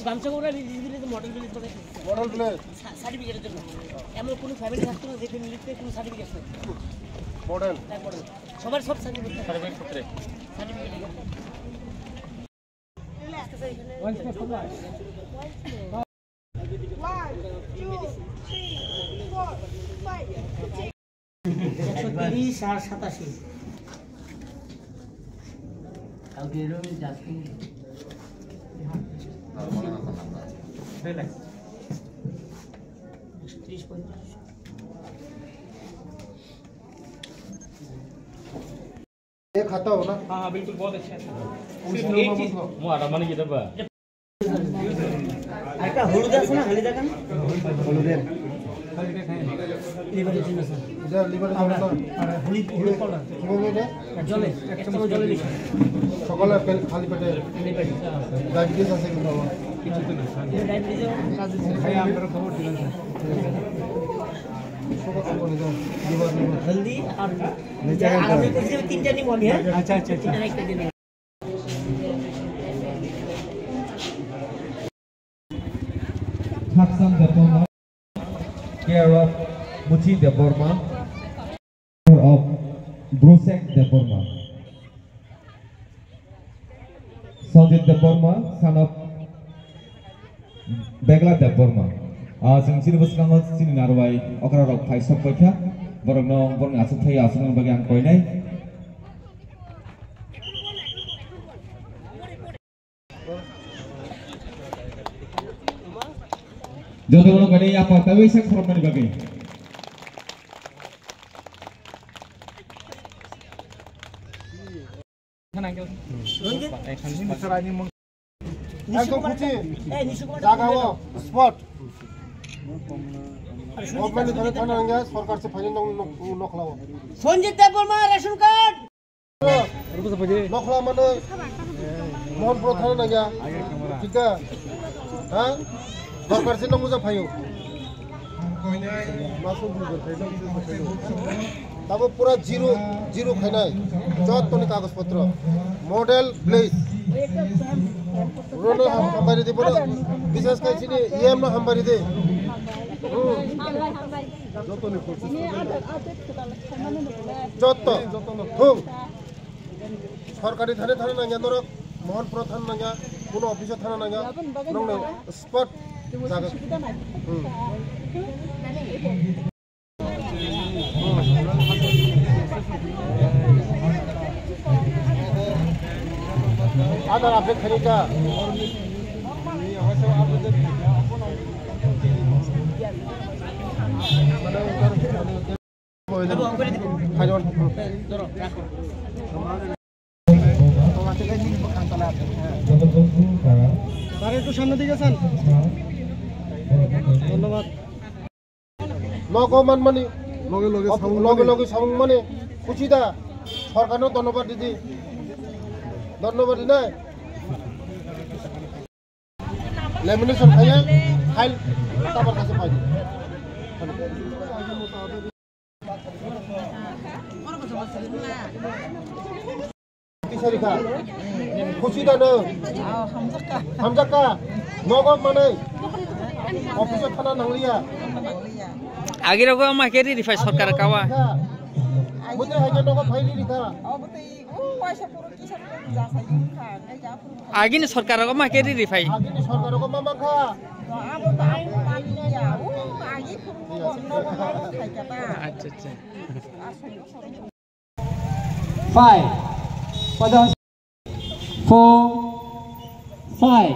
গামছা করে রিলিজ দিলে তো মডেল রিলিজ করে মডেল প্লে সার্টিফিকেটের জন্য এমন কোনো ফ্যামিলি থাকতো না যে ফ্যামিলিতে কোনো সার্টিফিকেট নেই মডেল সবার সব সার্টিফিকেট সূত্রে সার্টিফিকেট আর 87 কালকে এরকম যাচ্ছি ये खाता हो ना हाँ बिल्कुल बहुत अच्छा है মানে কি দেবা একটা হলুদ আছে না হলুদ দেখান হলুদের লিভারের জন্য স্যার এটা লিভারের জন্য আর হলুদ পাউডার কিভাবে এটা জলে এক চামচ জলে মিশান সকালে খালি পেটে ডায়াবেটিস আছে কিন্তু আমার কিছু তো না ডায়াবেটিস কাজ ভাই আমরা খবর দিলাম সকালে বলে দাও লিভার হলদি আর আগে করছি তিনটা নিব আমি হ্যাঁ আচ্ছা আচ্ছা তিনটা একটা দিন Haksan Deborma, care of Muchi Deborma, of Brusek Deborma. Sanjit Deborma, son of Begla Deborma. जों सिनि बसखाङो सिनि नारबाय अकरा रक फाइसब बायखा बरनो बरन आसु थाय आसु नंग बागै आं कयनाय जोदोनो गने या पातावै sak खरमनानि बागै একদম খুঁজি জাগাও স্পট গভর্নমেন্ট ধরে থানা আঙ্গা সরকার से फाइनल नखलाओ সঞ্জিত দেববর্মা রেশন কার্ড नखला माने मोहन प्रधान नागा ठीक है हां सरकार से नंगो जा फायो तब पूरा जीरो खानाय जतने कागज पत्र मॉडल प्लेस रोनो हमारी दे बोलो विशेष कर छिने ईएम न हमारी दे যত হুম সরকারি থানে থানা নাঙ্গা ধরো মোহন প্রধান নাঙ্গা কোনো অফিসে থানা নাঙ্গা নং স্পট জায়গা আধার আপডেট খানিকা একটু সামনে দিকে যান ধন্যবাদ লগমান মানে লগে লগে সামং মানে খুশিদা সরকারও ধন্যবাদ দিদি ধন্যবাদ না লেমিনেশন খাইয়া ফাইল তারপর কাছে পাই খুশিদা না হামজাকা নগদ মানে অফিসে থানা নাংলিয়া আগে রকম মাকেরি রিফাই সরকার কাওয়া বুঝে হাইকে নগদ ফাইলি রিখা আগে নি সরকার রকম মাকেরি রিফাই আগে নি সরকার রকম মামা খা আচ্ছা আচ্ছা 5 4 5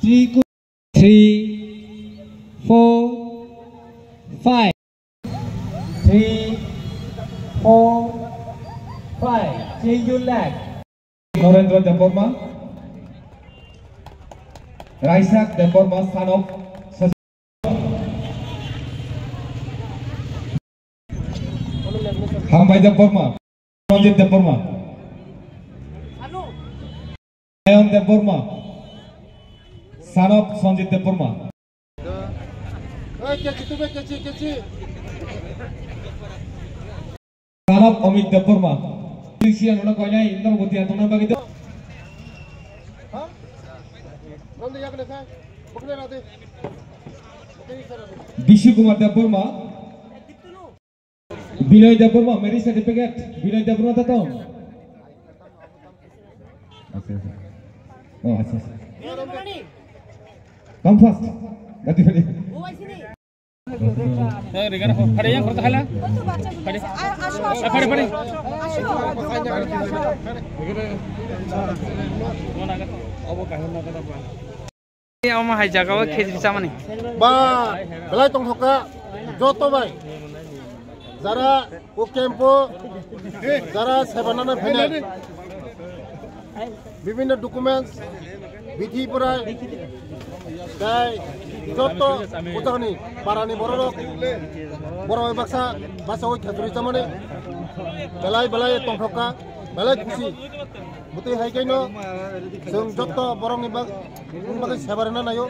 3 4 5 3 4 5 change your leg Narendra Deborma Raisak Deborma son of Hambai Deborma Sanjit Deborma Ayon Deborma son of Sanjit Deborma son of Amit Deborma Polisian udah kau nyai, ntar bukti atau nambah gitu. Hah? Nanti ya Dishu Kumar Devarma, Binoy Devarma, marriage certificate. Binoy Devarma tahu? Oh, अच्छा. Come fast. Gati padi. Regan, ada yang korta hala? Pade. Oma hai jaga wa khejri chamani. Ba, belai tong thoka, joto bai. Jara o campo, jara sebanana final. বিভিন্ন documents বিধি পড়ায় তাই যত উদাহরণী পারানি বড় বাক্সা বাসা ওই খেতুরি চামানে বেলাই টংঠকা বেলাই খুশি বুতে হাইকাইন जों যত বরংনি বাগै সেবারেনা নাयो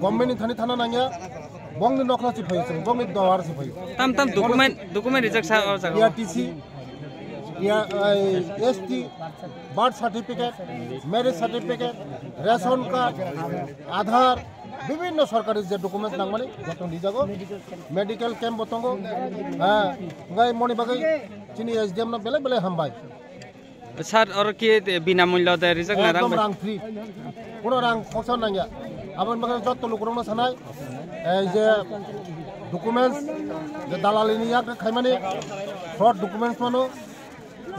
गभर्नमेन्टनि थानि थाना नांगिया बंगनि नखलासि फैयो जों बंगनि दवारसि फैयो Tam dokumen reject sa jaga. PRTC ST birth certificate marriage certificate ration card Aadhaar বিভিন্ন সরকারি যে ডকুমেন্টস নাংমানি যত দিজাগো মেডিকেল ক্যাম্প বতঙ্গো হ্যাঁ গাই মনি বাগাই চিনি SDM না বেলে হামবাই Sir or ki binamulya da reject na একদম rang. রাং ফ্রি কোনো রাং খরচা নাঙ্গিয়া আবার বাগাই যত লোকরনো সানাই এই যে ডকুমেন্টস যে দালালিনি ইয়াক খাইমানি ফ্রড ডকুমেন্টস মানো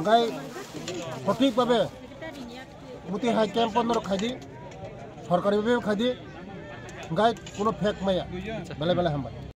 গাই সঠিকভাবে মুতি হাই ক্যাম্প বন্ধ খাইদি সরকারিভাবে খাইদি গাই কোনো ফেক মাইয়া বেলে হামবাই